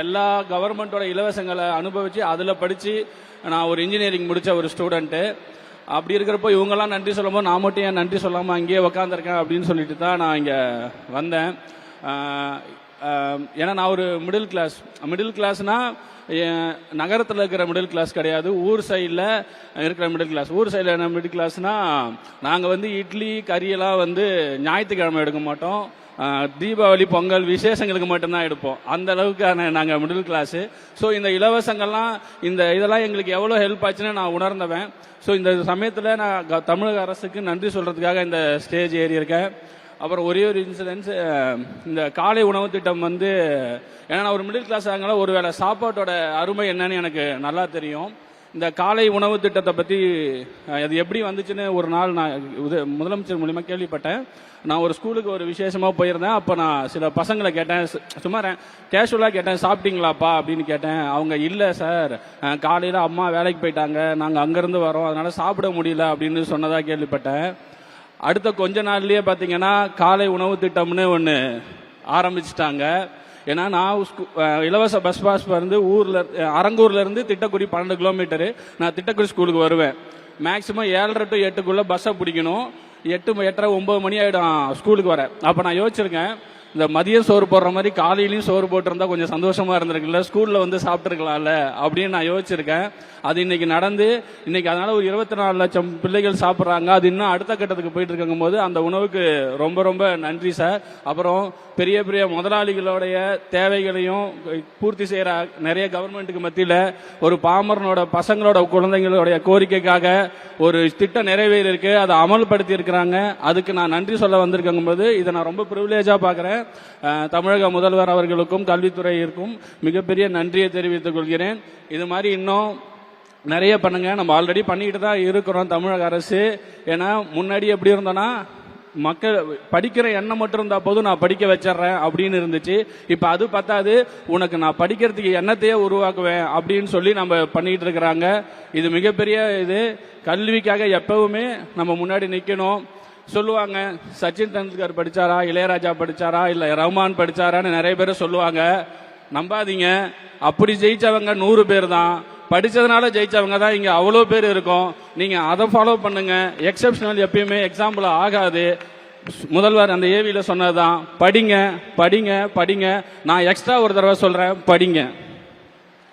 எல்லா கவர்மெண்ட்டோட இலவசங்களை அனுபவித்து அதில் படித்து நான் ஒரு இன்ஜினியரிங் முடித்த ஒரு ஸ்டூடெண்ட்டு. அப்படி இருக்கிறப்போ இவங்கெல்லாம் நன்றி சொல்லும்போது நான் மட்டும் ஏன் நன்றி சொல்லாமல் அங்கேயே உக்காந்துருக்கேன் அப்படின்னு சொல்லிட்டு தான் நான் இங்கே வந்தேன். ஏன்னா நான் ஒரு மிடில் கிளாஸ்னால் நகரத்தில் இருக்கிற மிடில் கிளாஸ் கிடையாது, ஊர் சைடில் இருக்கிற மிடில் கிளாஸ். ஊர் சைடில் என்ன மிடில் கிளாஸ்னால் நாங்கள் இட்லி கறியெல்லாம் ஞாயிற்றுக்கிழமை எடுக்க மாட்டோம், தீபாவளி பொங்கல் விசேஷங்களுக்கு மட்டும்தான் எடுப்போம். அந்த அளவுக்கான நாங்கள் மிடில் கிளாஸு. ஸோ இந்த இலவசங்கள்லாம் இதெல்லாம் எங்களுக்கு எவ்வளோ ஹெல்ப் ஆச்சுன்னு நான் உணர்ந்தவன். ஸோ இந்த சமயத்தில் நான் தமிழக அரசுக்கு நன்றி சொல்கிறதுக்காக இந்த ஸ்டேஜ் ஏறி இருக்கேன். அப்புறம் ஒரே ஒரு இன்சிடென்ட்ஸ், இந்த காலை உணவு திட்டம் ஏன்னா நான் ஒரு மிடில் கிளாஸ் ஆகனால ஒரு வேளை சாப்பாட்டோட அருமை என்னன்னு எனக்கு நல்லா தெரியும். இந்த காலை உணவு திட்டத்தை பற்றி அது எப்படி வந்துச்சுன்னு ஒரு நாள் நான் முதலமைச்சர் மூலிமா கேள்விப்பட்டேன். நான் ஒரு ஸ்கூலுக்கு ஒரு விசேஷமாக போயிருந்தேன். அப்போ நான் சில பசங்களை கேட்டேன், சும்மா கேஷுவலாக கேட்டேன், சாப்பிட்டீங்களாப்பா அப்படின்னு கேட்டேன். அவங்க இல்லை சார், காலையில் அம்மா வேலைக்கு போயிட்டாங்க, நாங்கள் அங்கேருந்து வரோம், அதனால் சாப்பிட முடியல அப்படின்னு சொன்னதாக கேள்விப்பட்டேன். அடுத்த கொஞ்ச நாள்லயே பார்த்தீங்கன்னா காலை உணவு திட்டம்னு ஒன்று ஆரம்பிச்சிட்டாங்க. ஏன்னா நான் இலவச பஸ் பாஸ் அரங்கூர்ல இருந்து திட்டக்குடி 12 கிலோமீட்டரு. நான் திட்டக்குடி ஸ்கூலுக்கு வருவேன். மேக்சிமம் 7:30 to 8 பஸ்ஸை பிடிக்கணும். 8, 8:30, 9 மணி ஆகிடும் ஸ்கூலுக்கு வர. அப்போ நான் யோசிச்சிருக்கேன், இந்த மதியம் சோறு போடுற மாதிரி காலையிலையும் சோறு போட்டிருந்தா கொஞ்சம் சந்தோஷமா இருந்திருக்குல்ல, ஸ்கூல்ல சாப்பிட்டுருக்கலாம்ல அப்படின்னு நான் யோசிச்சிருக்கேன். அது இன்னைக்கு நடந்து இன்னைக்கு அதனால ஒரு 24 லட்சம் பிள்ளைகள் சாப்பிட்றாங்க. அது இன்னும் அடுத்த கட்டத்துக்கு போயிட்டு இருக்கும் போது அந்த உணவுக்கு ரொம்ப ரொம்ப நன்றி சார். அப்புறம் பெரிய பெரிய முதலாளிகளுடைய தேவைகளையும் பூர்த்தி செய்யற நிறைய கவர்மெண்ட்டுக்கு மத்தியில் ஒரு பாமரனோட பசங்களோட குழந்தைங்களுடைய கோரிக்கைக்காக ஒரு திட்டம் நிறைவேறிருக்கு, அதை அமல்படுத்தி இருக்கிறாங்க. அதுக்கு நான் நன்றி சொல்ல வந்திருக்கும் போது இதை நான் ரொம்ப ப்ரிவிலேஜா பார்க்குறேன். தமிழக முதல்வர் அவர்களுக்கும் கல்வித்துறையிற்கும் மிகப்பெரிய நன்றியை தெரிவித்துக் கொள்கிறேன். இது மாதிரி இன்னும் நிறைய பண்ணுங்க. நம்ம ஆல்ரெடி பண்ணிட்டு தான் இருக்கிறோம் தமிழக அரசு. ஏன்னா முன்னாடி எப்படி இருந்தோன்னா மக்கள் படிக்கிற எண்ணம் மட்டும் இருந்தா போதும், நான் படிக்க வச்சிடறேன் அப்படின்னு இருந்துச்சு. இப்ப அது பத்தாது, உனக்கு நான் படிக்கிறதுக்கு எண்ணத்தையே உருவாக்குவேன் அப்படின்னு சொல்லி நம்ம பண்ணிட்டு இருக்கிறாங்க. இது மிகப்பெரிய இது. கல்விக்காக எப்பவுமே நம்ம முன்னாடி நிக்கணும். சொல்லுவாங்க சச்சின் டெண்டுல்கர் படிச்சாரா, இளையராஜா படிச்சாரா, இல்ல ரஹ்மான் படிச்சாரான்னு நிறைய பேர் சொல்லுவாங்க. நம்பாதீங்க, அப்படி ஜெயிச்சவங்க 100 பேர் தான். படிச்சதுனால ஜெயிச்சவங்க தான் இங்க அவ்வளோ பேர் இருக்கும். நீங்க அதை ஃபாலோ பண்ணுங்க. எக்ஸப்ஷனல் எப்பயுமே எக்ஸாம்பிள் ஆகாது. முதல்வர் அந்த ஏவியில சொன்னதுதான், படிங்க படிங்க படிங்க. நான் எக்ஸ்ட்ரா ஒரு தடவை சொல்றேன், படிங்க.